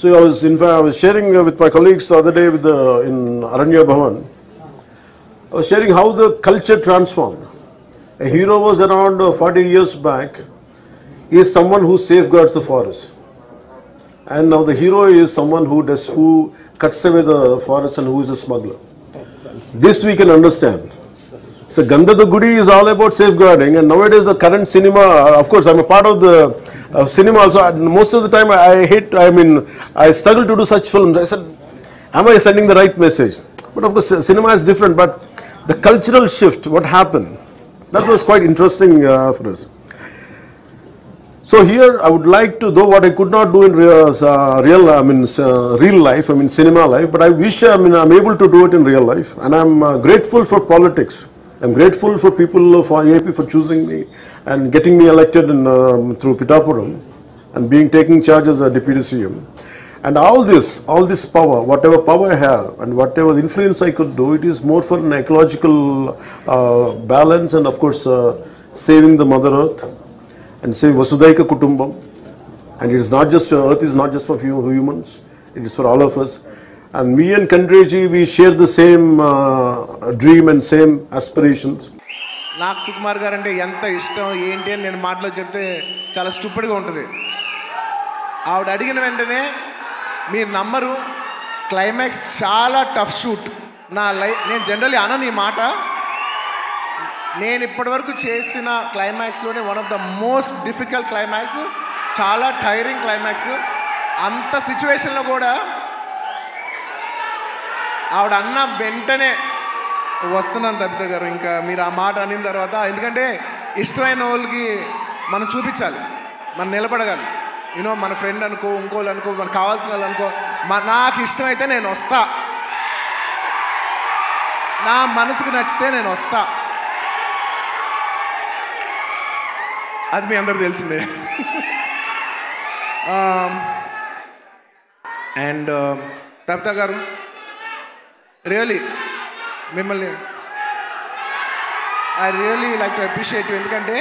So in fact, I was sharing with my colleagues the other day in Aranya Bhavan. I was sharing how the culture transformed. A hero was around 40 years back. He is someone who safeguards the forest. And now the hero is someone who cuts away the forest and who is a smuggler. This we can understand. So Gandha the Gudi is all about safeguarding, and nowadays the current cinema, of course I'm a part of the cinema also, most of the time I struggle to do such films. I said, am I sending the right message? But of course cinema is different, but the cultural shift, what happened, that was quite interesting for us. So here I would like to, though what I could not do in real life, cinema life, but I wish I'm able to do it in real life, and I'm grateful for politics. I'm grateful for people for AP for choosing me and getting me elected through Pitapuram and taking charge as a deputy CM. And all this power, whatever power I have and whatever influence I could do, it is more for an ecological balance and of course saving the Mother Earth and saving Vasudhaika Kutumbam. And it is not just, Earth is not just for few humans, it is for all of us. And me and Kandreji, we share the same dream and same aspirations. నాకు సుకుమార్ గారు అంటే ఎంత ఇష్టం ఏంటి అని నేను మాటలో చెప్తే చాలా స్టూపిడ్గా ఉంటుంది. ఆవిడ అడిగిన వెంటనే మీరు నమ్మరు, క్లైమాక్స్ చాలా టఫ్ షూట్. నేను జనరల్లీ అనను ఈ మాట. నేను ఇప్పటివరకు చేసిన క్లైమాక్స్లోనే one of the most difficult climax, చాలా టైరింగ్ క్లైమాక్స్. అంత సిచ్యువేషన్లో కూడా ఆవిడ అన్న వెంటనే వస్తున్నాను తబిత గారు, ఇంకా మీరు ఆ మాట అనిన తర్వాత, ఎందుకంటే ఇష్టమైన వాళ్ళకి మనం చూపించాలి, మనం నిలబడగాలి. యూనో మన ఫ్రెండ్ అనుకో, ఇంకోళ్ళు అనుకో, మనకు కావాల్సిన వాళ్ళు అనుకో, నాకు ఇష్టమైతే నేను వస్తా, నా మనసుకు నచ్చితే నేను వస్తా. అది మీ అందరూ తెలిసిందే. అండ్ తబిత గారు, రియలీ మిమ్మల్ని I really like to appreciate you. ఎందుకంటే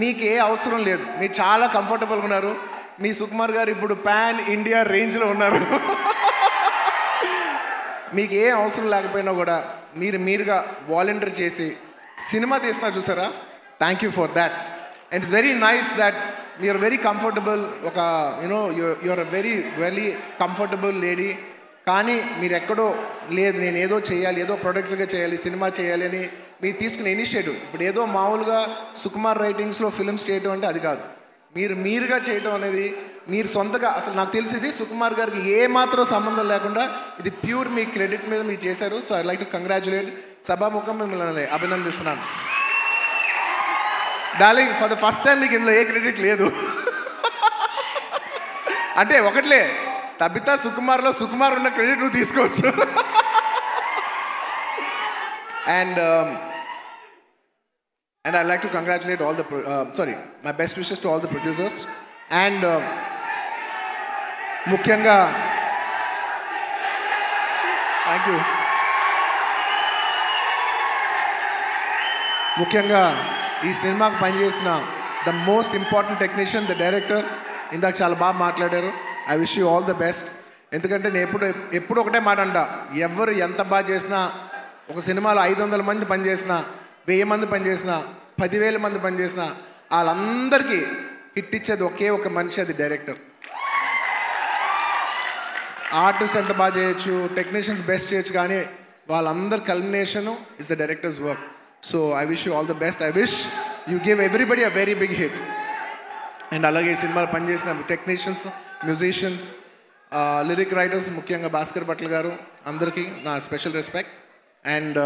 మీకు ఏ అవసరం లేదు, మీరు చాలా కంఫర్టబుల్గా ఉన్నారు. మీ సుకుమార్ గారు ఇప్పుడు పాన్ ఇండియా రేంజ్లో ఉన్నారు. మీకు ఏ అవసరం లేకపోయినా కూడా మీరుగా వాలంటీర్ చేసి సినిమా తీస్తున్నారు చూసారా, thank you for that. And it's very nice that you're very comfortable. ఒక you're very very comfortable lady. కానీ మీరు ఎక్కడో లేదు, నేను ఏదో చేయాలి, ఏదో ప్రొడక్టివ్గా చేయాలి, సినిమా చేయాలి అని మీరు తీసుకునే ఇనిషియేటివ్. ఇప్పుడు ఏదో మామూలుగా సుకుమార్ రైటింగ్స్లో ఫిల్మ్స్ చేయడం అంటే అది కాదు. మీరుగా చేయడం అనేది, మీరు సొంతగా, అసలు నాకు తెలిసింది సుకుమార్ గారికి ఏమాత్రం సంబంధం లేకుండా ఇది ప్యూర్ మీ క్రెడిట్ మీద మీరు చేశారు. So I like to congratulate. సభాముఖం మిమ్మల్ని అభినందిస్తున్నాను. Darling, for the first time మీకు ఇందులో ఏ క్రెడిట్ లేదు. అంటే ఒకట్లే, తబిత సుకుమార్లో సుకుమార్ ఉన్న క్రెడిట్ నువ్వు తీసుకోవచ్చు. And I like to congratulate all the my best wishes to all the producers. And ముఖ్యంగా థ్యాంక్ యూ. ముఖ్యంగా ఈ సినిమాకు పనిచేసిన the most important technician, the director. ఇందాక చాలా బాగా మాట్లాడారు. I wish you all the best. ఎందుకంటే నేను ఎప్పుడు ఒకటే మాట అంట, ఎవరు ఎంత బాగా చేసినా, ఒక సినిమాలో 500 మంది పనిచేసినా, 1000 మంది పనిచేసినా, 10,000 మంది పనిచేసినా, వాళ్ళందరికీ హిట్ ఇచ్చేది ఒకే ఒక మనిషి, అది డైరెక్టర్. ఆర్టిస్ట్ ఎంత బాగా చేయొచ్చు, టెక్నీషియన్స్ బెస్ట్ చేయొచ్చు, కానీ వాళ్ళందరి culmination is the directors work. So I wish you all the best. I wish you give everybody a very big hit. And అలాగే ఈ సినిమాలో పనిచేసిన టెక్నీషియన్స్, మ్యూజిషియన్స్, లిరిక్ రైటర్స్, ముఖ్యంగా భాస్కర్ భట్ల గారు, అందరికీ నా స్పెషల్ రెస్పెక్ట్. అండ్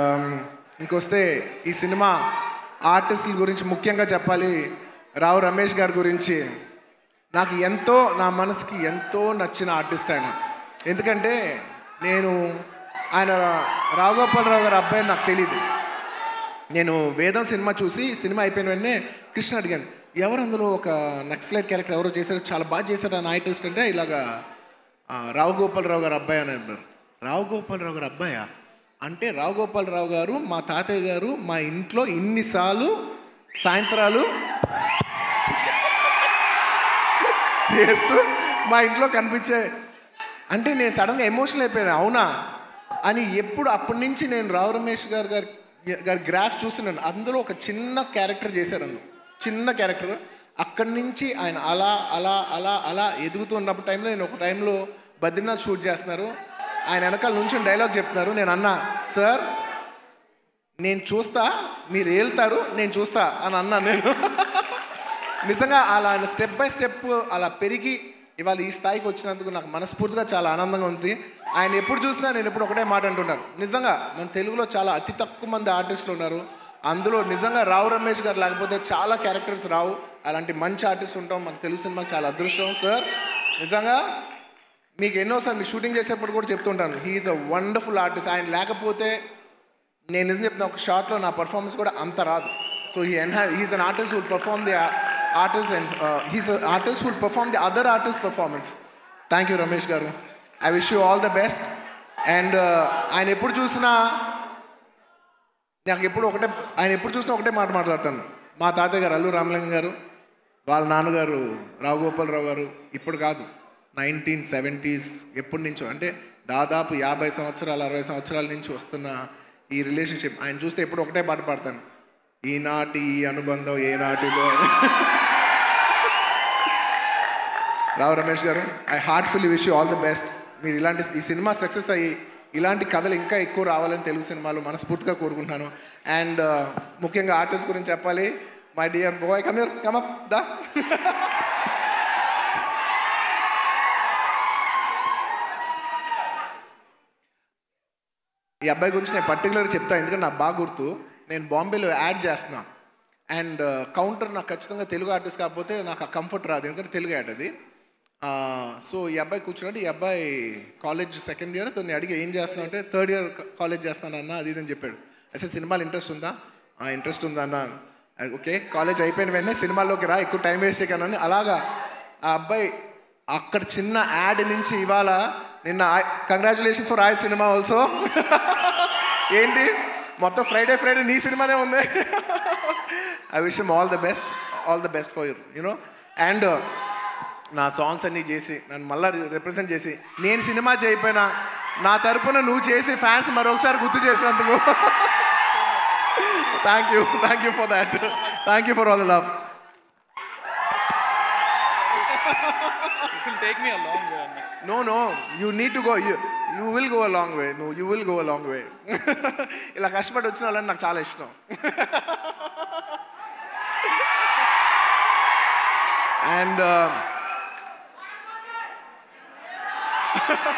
ఇంకొస్తే ఈ సినిమా ఆర్టిస్టుల గురించి ముఖ్యంగా చెప్పాలి. రావు రమేష్ గారి గురించి నాకు ఎంతో, నా మనసుకి ఎంతో నచ్చిన ఆర్టిస్ట్ ఆయన. ఎందుకంటే ఆయన రావుగోపాలరావు గారి అబ్బాయి నాకు తెలియదు. నేను వేదం సినిమా చూసి, సినిమా అయిపోయిన వెంటనే కృష్ణ అడిగాను, ఎవరు అందులో ఒక నక్సలైట్ క్యారెక్టర్ ఎవరో చేశారు, చాలా బాగా చేశారు అని ఆర్టిస్ట్ అంటే, ఇలాగా రావుగోపాలరావు గారు అబ్బాయి అని అన్నారు. రావుగోపాలరావు గారు అబ్బాయా అంటే, రావుగోపాలరావు గారు మా తాతయ్య గారు మా ఇంట్లో ఇన్నిసార్లు సాయంత్రాలు చేస్తూ మా ఇంట్లో కనిపించే అంటే నేను సడన్గా ఎమోషనల్ అయిపోయాను. అవునా అని ఎప్పుడు అప్పటి నుంచి నేను రావు రమేష్ గారి గ్రాఫ్ చూస్తున్నాను. అందులో ఒక చిన్న క్యారెక్టర్ చేశారు, చిన్న క్యారెక్టర్. అక్కడి నుంచి ఆయన అలా అలా అలా అలా ఎదుగుతూ ఉన్నప్పుడు టైంలో నేను ఒక టైంలో బద్రీనాథ్ షూట్ చేస్తున్నారు, ఆయన వెనకాల నుంచి డైలాగ్ చెప్తున్నారు. నేను అన్నా, సార్ నేను చూస్తా, మీరు వెళ్తారు, నేను చూస్తా అని అన్నా నేను. నిజంగా అలా ఆయన స్టెప్ బై స్టెప్ అలా పెరిగి ఇవాళ ఈ స్థాయికి వచ్చినందుకు నాకు మనస్ఫూర్తిగా చాలా ఆనందంగా ఉంది. ఆయన ఎప్పుడు చూసినా నేను ఎప్పుడు ఒకటే మాట అంటున్నాను, నిజంగా మన తెలుగులో చాలా అతి తక్కువ మంది ఆర్టిస్టులు ఉన్నారు, అందులో నిజంగా రావు రమేష్ గారు లేకపోతే చాలా క్యారెక్టర్స్ రావు. అలాంటి మంచి ఆర్టిస్ట్ ఉంటాం మన తెలుగు సినిమాకి చాలా అదృష్టం సార్. నిజంగా మీకు ఎన్నోసార్లు మీ షూటింగ్ చేసేప్పుడు కూడా చెప్తుంటాను, he is a wonderful artist. ఆయన లేకపోతే నేను నిజం చెప్తున్నా, ఒక షార్ట్లో నా పర్ఫార్మెన్స్ కూడా అంత రాదు. So he is an artist who will perform the artist and he's a artist who will perform the other artist performance. Thank you Ramesh garu, I wish you all the best. And ఆయన ఎప్పుడు చూసినా ఒకటే మాట మాట్లాడతాను. మా తాతయ్య గారు అల్లు రామలింగం గారు, వాళ్ళ నాన్నగారు రావు గోపాలరావు గారు, ఇప్పుడు కాదు 1970s ఎప్పటి నుంచో, అంటే దాదాపు 50 సంవత్సరాలు 60 సంవత్సరాల నుంచి వస్తున్న ఈ రిలేషన్షిప్ ఆయన చూస్తే ఎప్పుడు ఒకటే పాట పాడతాను, ఈనాటి ఈ అనుబంధం ఏనాటిదో. Rao Ramesh garu, I heartfully wish you all the best. మీరు ఈ సినిమా సక్సెస్ అయ్యి ఇలాంటి కథలు ఇంకా ఎక్కువ రావాలని తెలుగు సినిమాలు మనస్ఫూర్తిగా కోరుకుంటున్నాను. అండ్ ముఖ్యంగా ఆర్టిస్ట్ గురించి చెప్పాలి, my dear boy, come up దా. ఈ అబ్బాయి గురించి నేను పర్టికులర్గా చెప్తాను, ఎందుకంటే నాకు బాగా గుర్తు. నేను బాంబేలో యాడ్ చేస్తున్నా అండ్ కౌంటర్ నాకు ఖచ్చితంగా తెలుగు ఆర్టిస్ట్ కాకపోతే నాకు ఆ కంఫర్ట్ రాదు, ఎందుకంటే తెలుగు యాడ్ అది. సో ఈ అబ్బాయి కూర్చున్నట్టు, ఈ అబ్బాయి కాలేజ్ సెకండ్ ఇయర్, తను అడిగి ఏం చేస్తున్నావు అంటే 3rd year కాలేజ్ చేస్తానన్న అది ఇదని చెప్పాడు. అసలు సినిమాలు ఇంట్రెస్ట్ ఉందా? ఇంట్రెస్ట్ ఉందా అన్న. ఓకే, కాలేజ్ అయిపోయిన వెంటనే సినిమాల్లోకి రా, ఎక్కువ టైం వేస్ట్ చేయకనని. అలాగా ఆ అబ్బాయి అక్కడ చిన్న యాడ్ నుంచి ఇవాళ నిన్న కంగ్రాచులేషన్స్ ఫర్ ఆయ్ సినిమా ఆల్సో. ఏంటి మొత్తం ఫ్రైడే నీ సినిమానే ఉంది. I wish him all the best for you know. And నా సాంగ్స్ అన్నీ చేసి నన్ను మళ్ళీ రిప్రజెంట్ చేసి, నేను సినిమా చేయకపోయినా నా తరపున నువ్వు చేసి ఫ్యాన్స్ మరొకసారి గుర్తు చేసినందుకు thank you for that. Thank you for all the love. This will take me a long way. No, you need to go. You will go a long way. No, you will go a long way. ఇలా కష్టపడి వచ్చిన వాళ్ళని నాకు చాలా ఇష్టం. And